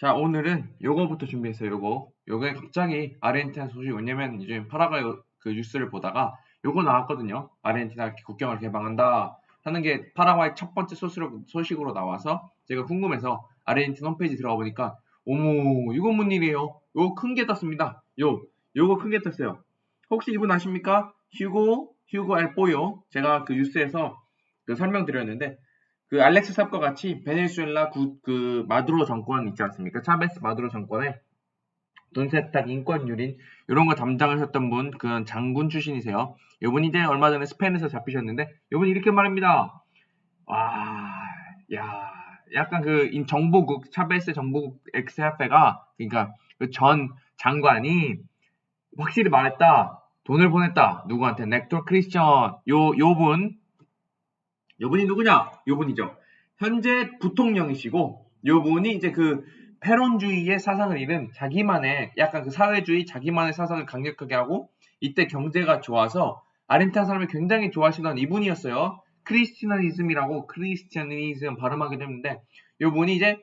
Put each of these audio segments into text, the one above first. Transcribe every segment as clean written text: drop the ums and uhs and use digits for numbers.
자, 오늘은 요거부터 준비했어요. 요게 갑자기 아르헨티나 소식, 왜냐면 요즘 파라과이 그 뉴스를 보다가 요거 나왔거든요. 아르헨티나 국경을 개방한다 하는 게 파라과이 첫 번째 소식으로 나와서 제가 궁금해서 아르헨티나 홈페이지 들어가 보니까 어머, 이건 뭔 일이에요? 요거 큰 게 떴습니다. 요거 큰 게 떴어요. 혹시 이분 아십니까? 휴고 엘보요. 제가 그 뉴스에서 그 설명드렸는데 그 알렉스 삽과 같이 베네수엘라 그 마두로 정권 있지 않습니까? 차베스 마두로 정권의 돈 세탁, 인권 유린 이런 거 담당하셨던 분, 그 장군 출신이세요. 이분이 이제 얼마 전에 스페인에서 잡히셨는데 이분이 이렇게 말합니다. 와, 야, 약간 그 정보국 차베스 정보국 엑스헤페가 그러니까 그 전 장관이 확실히 말했다. 돈을 보냈다. 누구한테? 넥tor 크리스천 요분이 누구냐? 요분이죠. 현재 부통령이시고, 요분이 이제 그 패론주의의 사상을 잃은 자기만의 약간 그 사회주의 자기만의 사상을 강력하게 하고, 이때 경제가 좋아서 아르헨티나 사람을 굉장히 좋아하시던 이분이었어요. 크리스티아니즘 발음하게 됐는데, 요분이 이제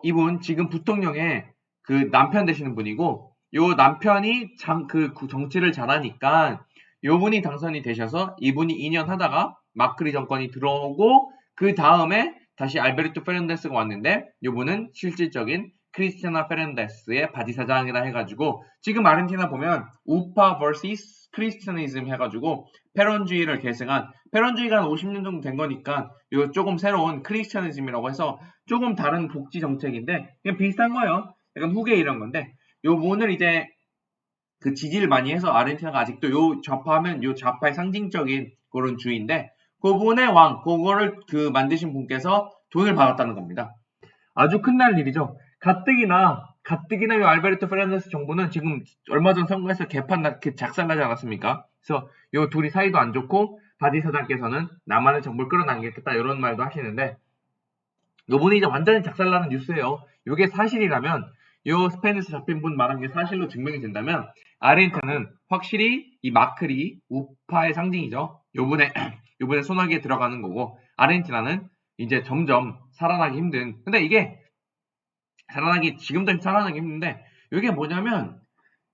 이분 지금 부통령의 그 남편 되시는 분이고, 요 남편이 그 정치를 잘하니까 요분이 당선이 되셔서 이분이 2년 하다가 마크리 정권이 들어오고 그 다음에 다시 알베르토 페르난데스가 왔는데 요분은 실질적인 크리스티아나 페르난데스의 바지사장이라 해가지고 지금 아르헨티나 보면 우파 vs 크리스티아니즘 해가지고 페론주의를 계승한 페론주의가 한 50년 정도 된 거니까 요 조금 새로운 크리스티아니즘이라고 해서 조금 다른 복지 정책인데 그냥 비슷한 거예요. 약간 후계 이런 건데 요분을 이제 그 지지를 많이 해서 아르헨티나가 아직도 요 좌파하면 요 좌파의 상징적인 그런 주인데 그분의 왕 그거를 그 만드신 분께서 돈을 받았다는 겁니다. 아주 큰날 일이죠. 가뜩이나 요 알베르토 페르난데스 정부는 지금 얼마 전 선거에서 작살나지 않았습니까? 그래서 요 둘이 사이도 안 좋고 바디 사장께서는 나만의 정부를 끌어당기겠다 이런 말도 하시는데 요번에 이제 완전히 작살나는 뉴스예요. 요게 사실이라면 요 스페인에서 잡힌 분 말한 게 사실로 증명이 된다면 아르헨티나는 확실히 이 마크리 우파의 상징이죠. 요번에 소나기에 들어가는 거고 아르헨티나는 이제 점점 살아나기 힘든 근데 이게 지금도 살아나기 힘든데 이게 뭐냐면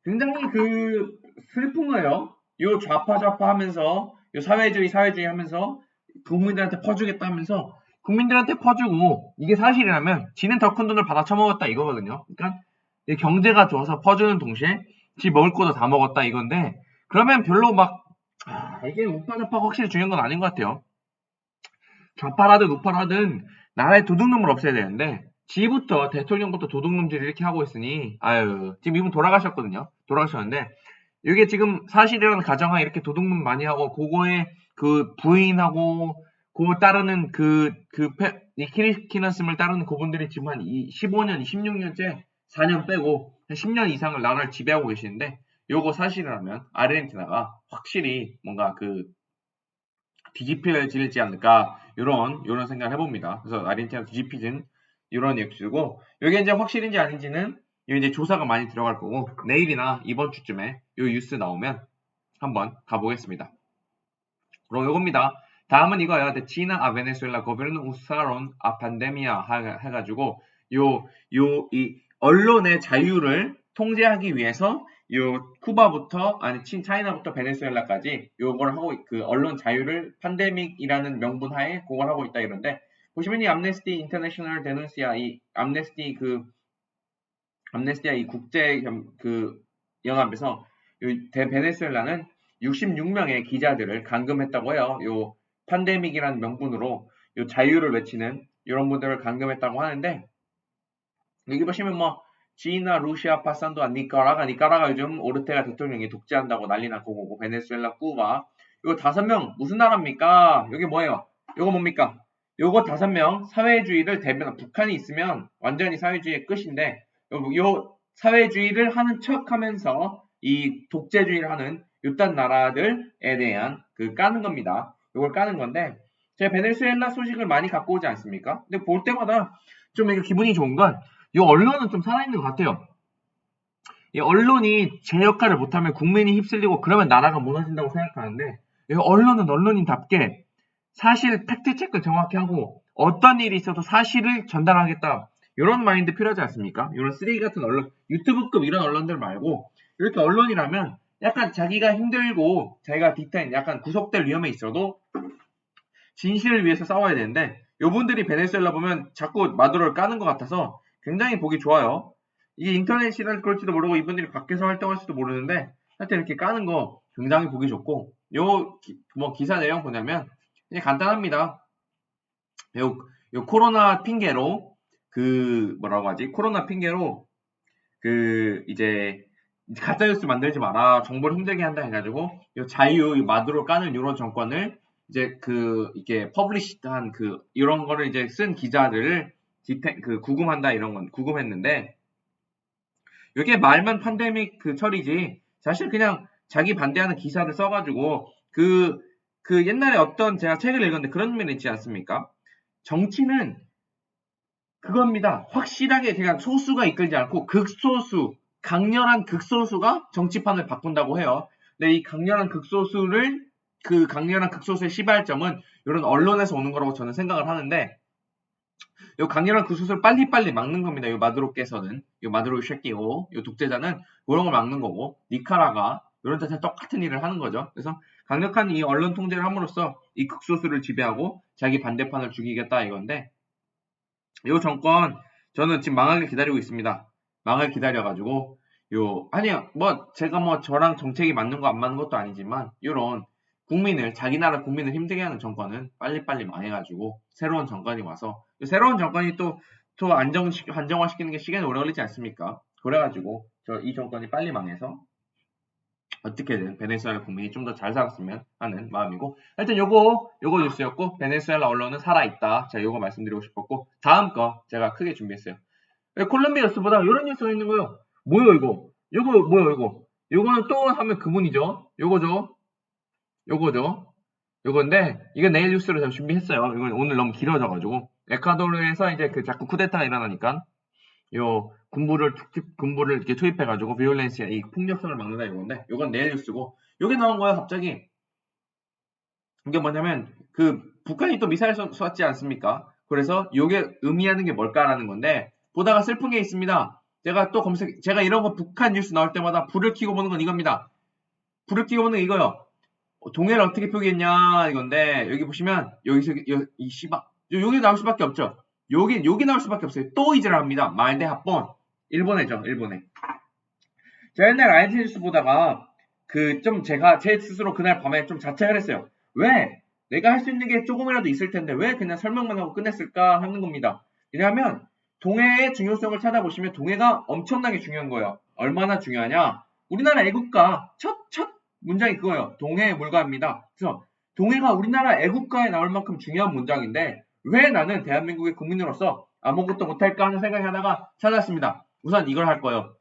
굉장히 그 슬픈 거예요. 요 좌파 하면서 요 사회주의 하면서 국민들한테 퍼주겠다 하면서 국민들한테 퍼주고 이게 사실이라면 지는 더 큰 돈을 받아 처먹었다 이거거든요. 그러니까 경제가 좋아서 퍼주는 동시에 지 먹을 것도 다 먹었다 이건데 그러면 별로 막 이게 우파 좌파가 확실히 중요한 건 아닌 것 같아요. 좌파라든 우파라든 나라의 도둑놈을 없애야 되는데 지부터 대통령부터 도둑놈들이 이렇게 하고 있으니 아유 지금 이분 돌아가셨거든요. 돌아가셨는데 이게 지금 사실이라는 가정하에 이렇게 도둑놈 많이 하고 그거에 그 부인하고 그 따르는 이 키리키나스를 따르는 그분들이 지금 한 15년, 16년째 4년 빼고 한 10년 이상을 나라를 지배하고 계시는데 요거 사실이라면 아르헨티나가 확실히 뭔가 그 뒤집혀지지 않을까 요런 생각을 해봅니다. 그래서 아르헨티나 뒤집히진 이런 액수고 이게 이제 확실인지 아닌지는 이제 조사가 많이 들어갈 거고 내일이나 이번 주쯤에 요 뉴스 나오면 한번 가보겠습니다. 그럼 요겁니다. 다음은 이거야. De China a Venezuela gobierno usaron a pandemia 해가지고 이 언론의 자유를 통제하기 위해서 요 쿠바부터 아니 차이나부터 베네수엘라까지 요걸 하고 그 언론 자유를 팬데믹이라는 명분 하에 그걸 하고 있다 이런데 보시면 이 암네스티 인터내셔널 데누시아 이 암네스티아 이 국제 그 연합에서 베네수엘라는 66명의 기자들을 감금했다고 해요. 요 팬데믹이라는 명분으로 요 자유를 외치는 이런 분들을 감금했다고 하는데 여기 보시면 뭐 지나 루시아 파산도 니카라가 요즘 오르테가 대통령이 독재한다고 난리 났고 그거고 베네수엘라 쿠바 이거 5명 무슨 나라입니까? 여기 뭐예요? 요거 뭡니까? 요거 5명 사회주의를 대변한 북한이 있으면 완전히 사회주의의 끝인데 요 사회주의를 하는 척하면서 이 독재주의를 하는 요딴 나라들에 대한 그 까는 겁니다. 요걸 까는 건데 제가 베네수엘라 소식을 많이 갖고 오지 않습니까? 근데 볼 때마다 좀 이게 기분이 좋은 건 이 언론은 좀 살아있는 것 같아요. 이 언론이 제 역할을 못하면 국민이 휩쓸리고 그러면 나라가 무너진다고 생각하는데 이 언론은 언론인답게 사실 팩트체크 정확히 하고 어떤 일이 있어도 사실을 전달하겠다. 이런 마인드 필요하지 않습니까? 이런 쓰레기 같은 언론, 유튜브급 이런 언론들 말고 이렇게 언론이라면 약간 자기가 힘들고 자기가 디테인 약간 구속될 위험에 있어도 진실을 위해서 싸워야 되는데 요분들이 베네수엘라 보면 자꾸 마두로를 까는 것 같아서 굉장히 보기 좋아요. 이게 인터넷이라 그럴지도 모르고 이분들이 밖에서 활동할지도 모르는데 하여튼 이렇게 까는 거 굉장히 보기 좋고 요 기사 내용 보냐면 그냥 간단합니다. 요 코로나 핑계로 뭐라고 하지? 코로나 핑계로 이제 가짜뉴스 만들지 마라, 정보를 힘들게 한다 해가지고 요 마두로 까는 요런 정권을 이제 이게 퍼블리시한 이런 거를 이제 쓴 기자들을 구금한다 이런 건 구금했는데 이게 말만 팬데믹 처리지 사실 그냥 자기 반대하는 기사를 써가지고 옛날에 어떤 제가 책을 읽었는데 그런 면이 있지 않습니까? 정치는 그겁니다. 확실하게 그냥 소수가 이끌지 않고 극소수, 강렬한 극소수가 정치판을 바꾼다고 해요. 근데 이 강렬한 극소수의 시발점은 이런 언론에서 오는 거라고 저는 생각을 하는데 이 강렬한 극소수를 빨리빨리 막는 겁니다. 이 마두로께서는 이 마두로 쉐끼고 이 독재자는 그런 걸 막는 거고 니카라가 이런 데서 똑같은 일을 하는 거죠. 그래서 강력한 이 언론 통제를 함으로써 이 극소수를 지배하고 자기 반대판을 죽이겠다 이건데 이 정권 저는 지금 망하길 기다리고 있습니다. 망을 기다려가지고 아니요 제가 저랑 정책이 맞는 거 안 맞는 것도 아니지만 이런 자기 나라 국민을 힘들게 하는 정권은 빨리빨리 망해가지고 새로운 정권이 와서 새로운 정권이 또 안정화시키는 게 시간이 오래 걸리지 않습니까? 그래가지고 이 정권이 빨리 망해서 어떻게든 베네수엘라 국민이 좀 더 잘 살았으면 하는 마음이고 하여튼 요거 뉴스였고 베네수엘라 언론은 살아있다. 제가 요거 말씀드리고 싶었고 다음 거 제가 크게 준비했어요. 콜롬비아 뉴스보다 이런 뉴스가 있는 거예요. 뭐요 이거? 요거는 또 하면 그분이죠. 요건데 이거 내일 뉴스로 제가 준비했어요. 이건 오늘 너무 길어져가지고 에콰도르에서 이제 자꾸 쿠데타가 일어나니까 군부를 이렇게 투입해가지고 비올렌시아 이 폭력성을 막는다 이건데 요건 내일 뉴스고 요게 나온 거야 갑자기. 이게 뭐냐면 북한이 또 미사일 쐈지 않습니까? 그래서 요게 의미하는 게 뭘까라는 건데 보다가 슬픈 게 있습니다. 제가 이런 거 북한 뉴스 나올 때마다 불을 켜고 보는 건 이겁니다. 불을 켜고 보는 게 이거요. 동해를 어떻게 표기했냐 이건데 여기 보시면 여기서 여기 나올 수밖에 없죠. 여기 나올 수밖에 없어요. 또 이질합니다. 말대 합본 일본에죠. 제가 옛날 INT 뉴스 보다가 제가 제 스스로 그날 밤에 좀 자책을 했어요. 왜 내가 할 수 있는 게 조금이라도 있을 텐데 왜 그냥 설명만 하고 끝냈을까 하는 겁니다. 왜냐하면 동해의 중요성을 찾아보시면 동해가 엄청나게 중요한 거예요. 얼마나 중요하냐? 우리나라 애국가 첫 문장이 그거예요. 동해의 물가입니다. 그래서 동해가 우리나라 애국가에 나올 만큼 중요한 문장인데 왜 나는 대한민국의 국민으로서 아무것도 못할까 하는 생각을 하다가 찾았습니다. 우선 이걸 할 거예요.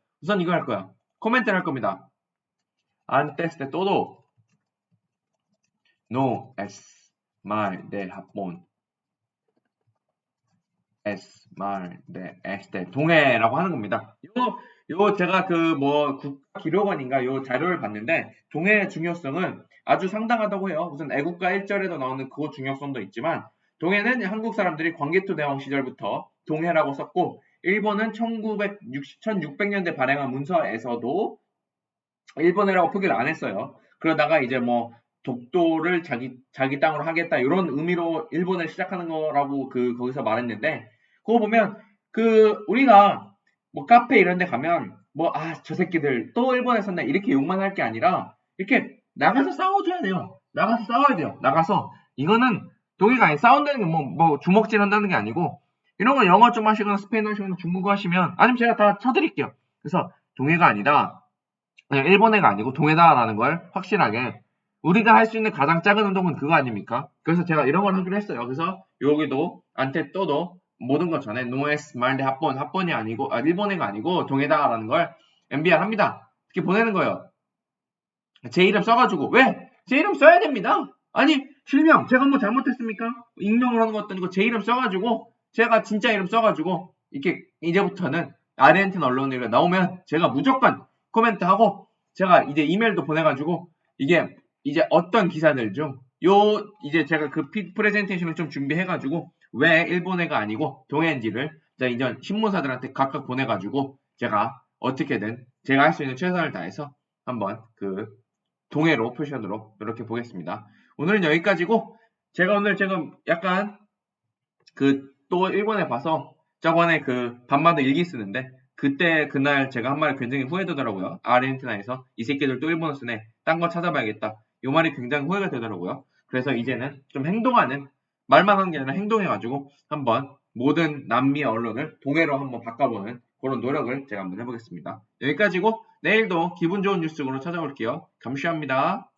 코멘트를 할 겁니다. Antes de todo, no es mal de Japón. es mal de este 동해라고 하는 겁니다. 요 제가 국가기록원인가 요 자료를 봤는데 동해의 중요성은 아주 상당하다고 해요. 무슨 애국가 1절에도 나오는 그 중요성도 있지만 동해는 한국 사람들이 광개토 대왕 시절부터 동해라고 썼고 일본은 1600년대 발행한 문서에서도 일본해라고 표기를 안 했어요. 그러다가 이제 독도를 자기 땅으로 하겠다 이런 의미로 일본을 시작하는 거라고 거기서 말했는데 그거 보면 우리가 카페 이런 데 가면 저 새끼들 또 일본에 썼네 이렇게 욕만 할 게 아니라 이렇게 나가서 싸워줘야 돼요. 나가서 싸워야 돼요. 나가서 이거는 동의가 아니 싸운다는 게 주먹질 한다는 게 아니고 이런 거 영어 좀 하시거나 스페인어 하시거나 중국어 하시면 아니면 제가 다 쳐드릴게요. 그래서 동해가 아니다. 일본해가 아니고 동해다라는 걸 확실하게 우리가 할 수 있는 가장 작은 운동은 그거 아닙니까? 그래서 제가 이런 걸 하기로 했어요. 그래서 여기도 안테 또도 모든 것 전에 노에스 말대 합본이 아니고 일본해가 아니고 동해다라는 걸 MBR 합니다. 이렇게 보내는 거예요. 제 이름 써가지고 왜? 제 이름 써야 됩니다. 아니 실명 제가 잘못했습니까? 익명을 하는 것도 아니고 제 이름 써가지고 제가 진짜 이름 써가지고 이렇게 이제부터는 아르헨티나 언론이 나오면 제가 무조건 코멘트하고 제가 이제 이메일도 보내가지고 이게 이제 어떤 기사들 중 이제 제가 프레젠테이션을 좀 준비해가지고 왜 일본해가 아니고 동해인지를 이전 신문사들한테 각각 보내가지고 제가 어떻게든 제가 할 수 있는 최선을 다해서 한번 그 동해로 표시하도록 노력해 보겠습니다. 오늘은 여기까지고 제가 오늘 지금 약간 그 또 일본에 봐서 저번에 그 밤마다 일기 쓰는데 그때 그날 제가 한 말이 굉장히 후회되더라고요. 아르헨티나에서 이 새끼들 또 일본어 쓰네. 딴 거 찾아봐야겠다. 이 말이 굉장히 후회가 되더라고요. 그래서 이제는 좀 행동하는 말만 한 게 아니라 행동해가지고 한번 모든 남미 언론을 동해로 한번 바꿔보는 그런 노력을 제가 한번 해보겠습니다. 여기까지고 내일도 기분 좋은 뉴스로 찾아올게요. 감사합니다.